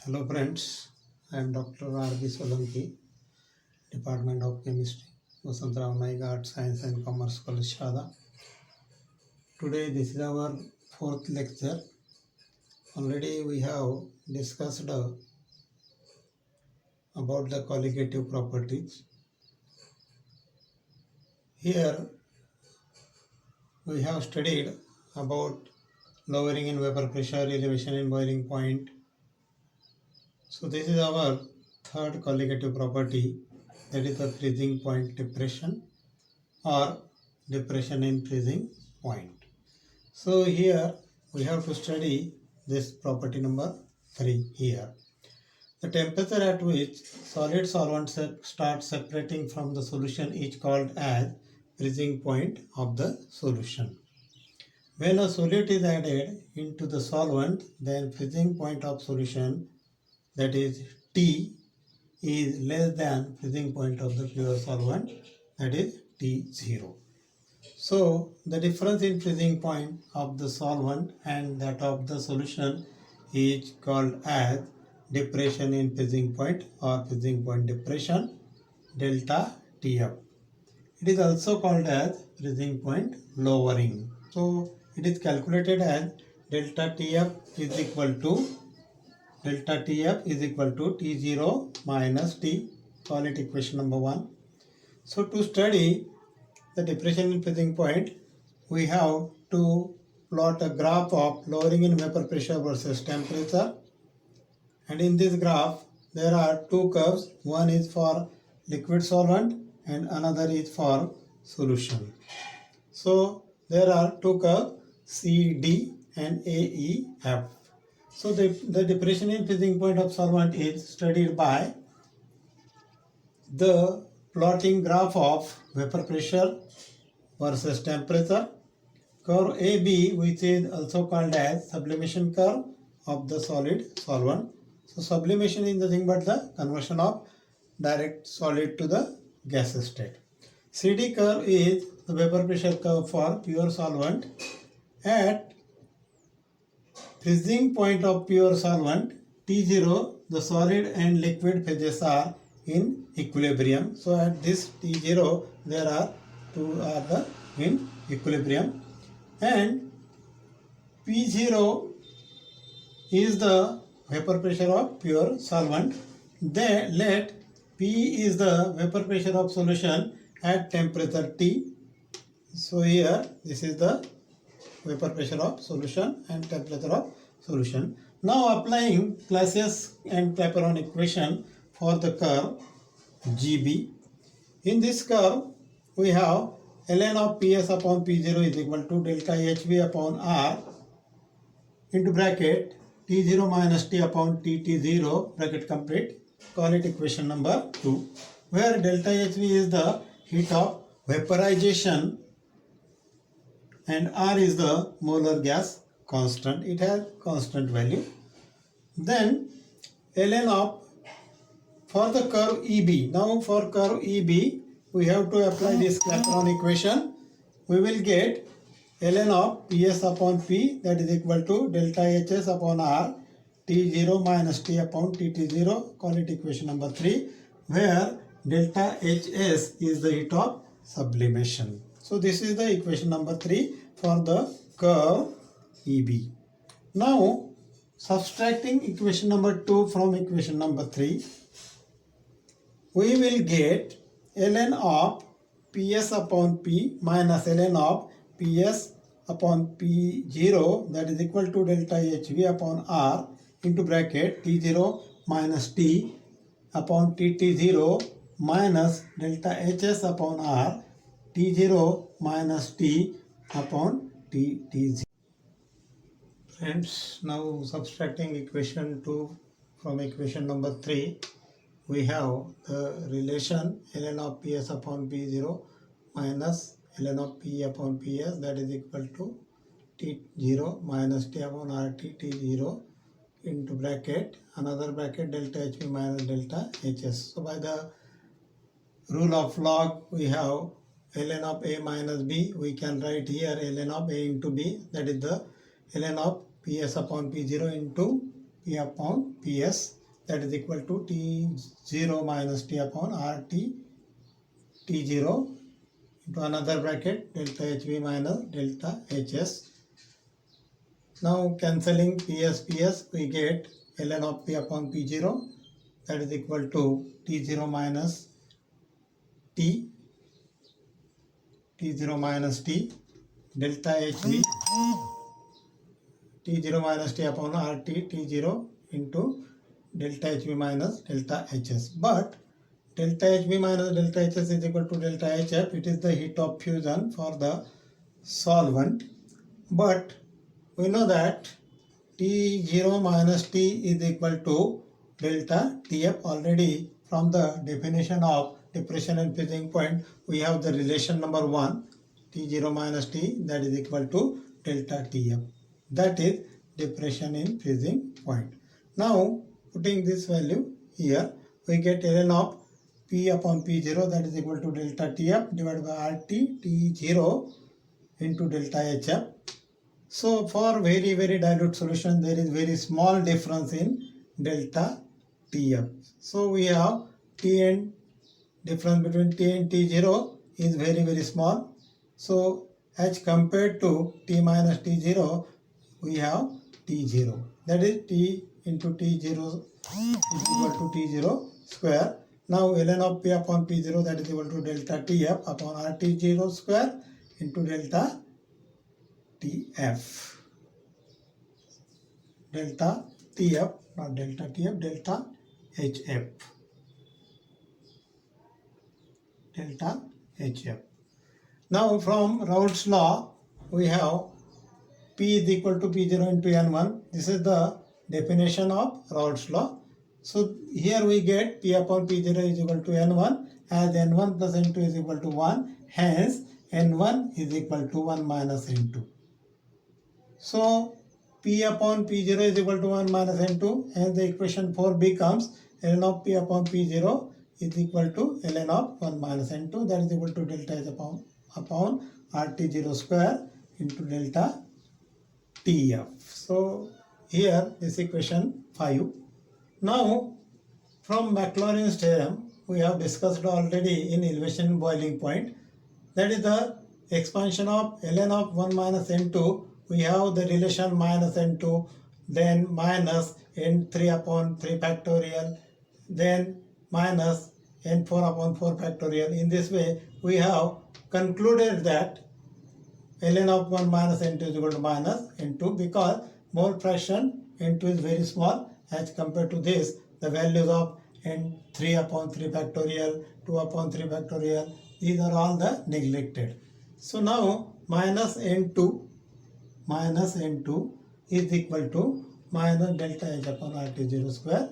Hello friends, I am Dr. R.B. Solanki, Department of Chemistry, Vasantrao Naiga Art Science and Commerce College, Shada. Today this is our fourth lecture. Already we have discussed about the colligative properties. Here we have studied about lowering in vapor pressure, elevation in boiling point. So this is our third colligative property, that is the freezing point depression or depression in freezing point. So here we have to study this property number 3 here. The temperature at which solid solvent starts separating from the solution is called as freezing point of the solution. When a solute is added into the solvent, then freezing point of solution, that is T, is less than freezing point of the pure solvent, that is T0. So the difference in freezing point of the solvent and that of the solution is called as depression in freezing point or freezing point depression, delta Tf. It is also called as freezing point lowering. So it is calculated as delta Tf is equal to T0 minus T. Call it equation number 1. So to study the depression in freezing point, we have to plot a graph of lowering in vapor pressure versus temperature. And in this graph, there are two curves. One is for liquid solvent and another is for solution. So there are two curves CD and AEF. So the depression in freezing point of solvent is studied by the plotting graph of vapor pressure versus temperature, curve AB, which is also called as sublimation curve of the solid solvent. So sublimation is nothing but the conversion of direct solid to the gas state. CD curve is the vapor pressure curve for pure solvent. At freezing point of pure solvent, T0, the solid and liquid phases are in equilibrium. So at this T0, there are two are in equilibrium, and P0 is the vapor pressure of pure solvent. Then let P is the vapor pressure of solution at temperature T. So here this is the vapor pressure of solution and temperature of solution. Now applying Clausius and Clapeyron equation for the curve GB. In this curve we have ln of Ps upon P0 is equal to delta HV upon R into bracket T0 minus T upon TT0 bracket complete. Call it equation number 2, where delta HV is the heat of vaporization and R is the molar gas constant. It has constant value. Then ln of for the curve EB. Now for curve EB, we have to apply this Clapeyron equation. We will get ln of Ps upon P, that is equal to delta Hs upon R, T0 minus T upon Tt0. Call it equation number 3, where delta Hs is the heat of sublimation. So this is the equation number 3 for the curve EB. Now subtracting equation number 2 from equation number 3, we will get ln of Ps upon P minus ln of Ps upon P0, that is equal to delta HV upon R into bracket T0 minus T upon Tt0 minus delta Hs upon R, T0 minus T upon Tt0. Friends, now subtracting equation 2 from equation number 3, we have the relation ln of Ps upon P0 minus ln of P upon Ps, that is equal to T0 minus T upon RT T0 into bracket, another bracket delta HV minus delta Hs. So by the rule of log, we have ln of A minus B. We can write here ln of A into B, that is the ln of Ps upon P0 into P upon Ps, that is equal to T0 minus T upon RT T0 into another bracket delta HV minus delta HS. Now cancelling PS, we get ln of P upon P0, that is equal to T0 minus T, T0 minus T, delta HV, T0 minus T upon RT T0 into delta HV minus delta HS. But delta HV minus delta HS is equal to delta HF. It is the heat of fusion for the solvent. But we know that T0 minus T is equal to delta TF. Already from the definition of depression and freezing point, we have the relation number 1, T0 minus T, that is equal to delta TF. That is depression in freezing point. Now putting this value here, we get ln of P upon P0, that is equal to delta TF divided by RT T0 into delta HF. So for very dilute solution, there is very small difference in delta TF. So we have T and difference between T and T0 is very small. So as compared to T minus T0, we have T0. That is T into T0 is equal to T0 square. Now ln of P upon P0, that is equal to delta TF upon RT0 square into delta TF. Delta TF, not delta TF, delta HF. Delta HF. Now from Raoult's law, we have P is equal to P0 into N1. This is the definition of Raoult's law. So here we get P upon P0 is equal to N1, as N1 plus N2 is equal to 1. Hence N1 is equal to 1 minus N2. So P upon P0 is equal to 1 minus N2, and the equation 4 becomes ln of P upon P0 is equal to ln of 1 minus N2, that is equal to delta H upon RT0 square into delta TF. So here this equation 5. Now from Maclaurin's theorem, we have discussed already in elevation boiling point, that is the expansion of ln of 1 minus N2. We have the relation minus N2, then minus N3 upon 3 factorial, then minus N4 upon 4 factorial. In this way, we have concluded that ln of 1 minus N2 is equal to minus N2, because mole fraction N2 is very small as compared to this. The values of N3 upon 3 factorial, 2 upon 3 factorial, these are all the neglected. So now minus N2 is equal to minus delta H upon RT0 square,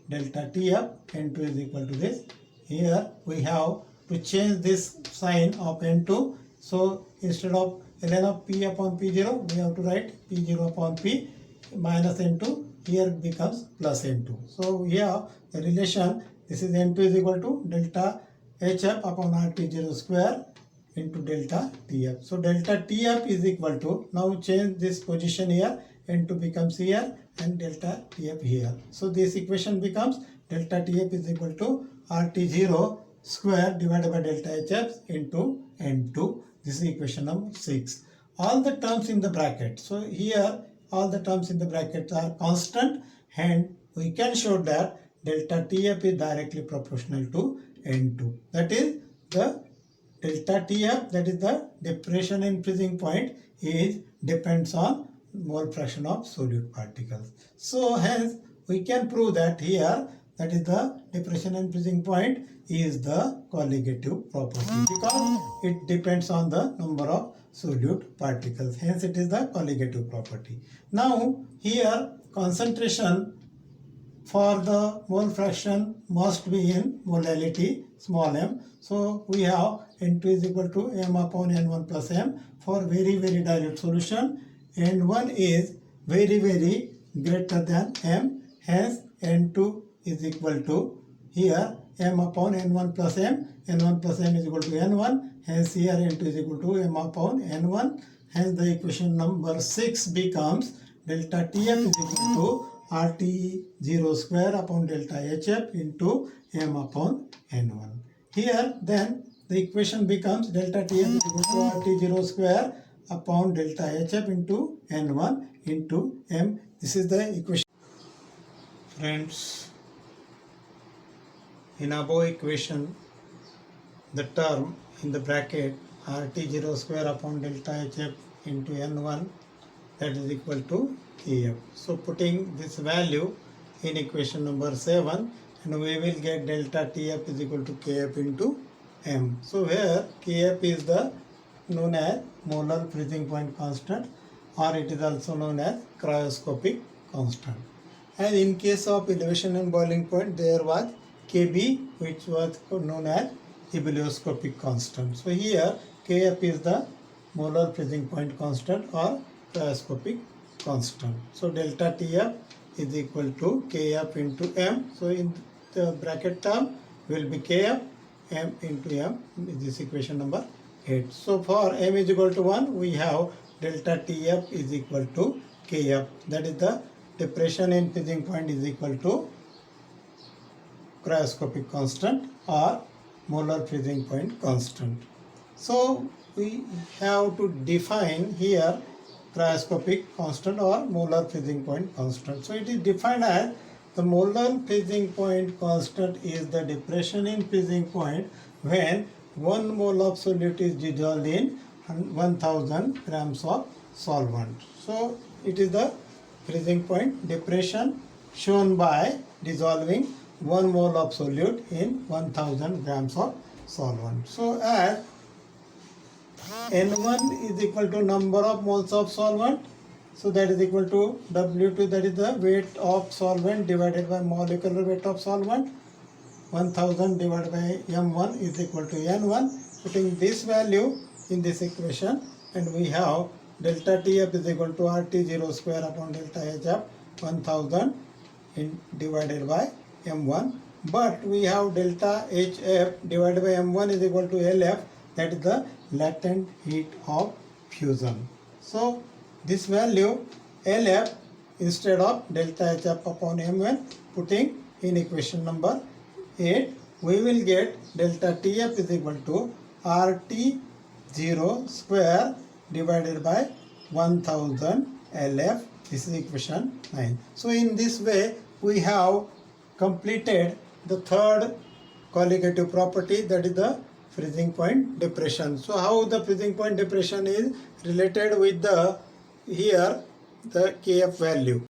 delta TF, N2 is equal to this. Here we have to change this sign of N2. So instead of ln of P upon P0, we have to write P0 upon P minus N2. Here becomes plus N2. So here the relation, this is N2 is equal to delta HF upon RT0 square into delta TF. So delta TF is equal to, now change this position here, N2 becomes here and delta TF here. So this equation becomes delta TF is equal to RT0 square divided by delta HF into N2. This is equation number 6. All the terms in the bracket. So here all the terms in the brackets are constant, and we can show that delta TF is directly proportional to N2. That is the delta TF, that is the depression in freezing point, is depends on mole fraction of solute particles. So hence we can prove that here, that is the depression in freezing point is the colligative property, because it depends on the number of solute particles. Hence it is the colligative property. Now here concentration for the mole fraction must be in molality small m. So we have N2 is equal to m upon N1 plus m. For very dilute solution, N1 is very greater than m. Hence N2 is equal to here m upon N1 plus m. N1 plus m is equal to N1. Hence here N2 is equal to m upon N1. Hence the equation number 6 becomes delta TF is equal to RT0 square upon delta HF into M upon N1. Here then the equation becomes delta TF is equal to RT0 square upon delta HF into N1 into M. This is the equation. Friends, in above equation, the term in the bracket RT0 square upon delta HF into N1, that is equal to KF. So putting this value in equation number 7, and we will get delta TF is equal to KF into M. So here KF is the known as molar freezing point constant, or it is also known as cryoscopic constant. And in case of elevation and boiling point, there was Kb, which was known as ebullioscopic constant. So here Kf is the molar freezing point constant or cryoscopic constant. So delta Tf is equal to Kf into M. So in the bracket term will be Kf, M into M. This is equation number 8. So for M is equal to 1, we have delta Tf is equal to Kf. That is the depression in freezing point is equal to cryoscopic constant or molar freezing point constant. So we have to define here cryoscopic constant or molar freezing point constant. So it is defined as the molar freezing point constant is the depression in freezing point when 1 mole of solute is dissolved in 1000 grams of solvent. So it is the freezing point depression shown by dissolving 1 mole of solute in 1000 grams of solvent. So as N1 is equal to number of moles of solvent, so that is equal to W2, that is the weight of solvent divided by molecular weight of solvent. 1000 divided by M1 is equal to N1. Putting this value in this equation, and we have delta Tf is equal to RT0 square upon delta HF 1000 divided by M1. But we have delta HF divided by M1 is equal to LF, that is the latent heat of fusion. So this value LF instead of delta HF upon M1, putting in equation number 8, we will get delta Tf is equal to RT0 square divided by 1000 LF. This is equation 9. So in this way we have completed the third colligative property, that is the freezing point depression. So how the freezing point depression is related with the here the Kf value.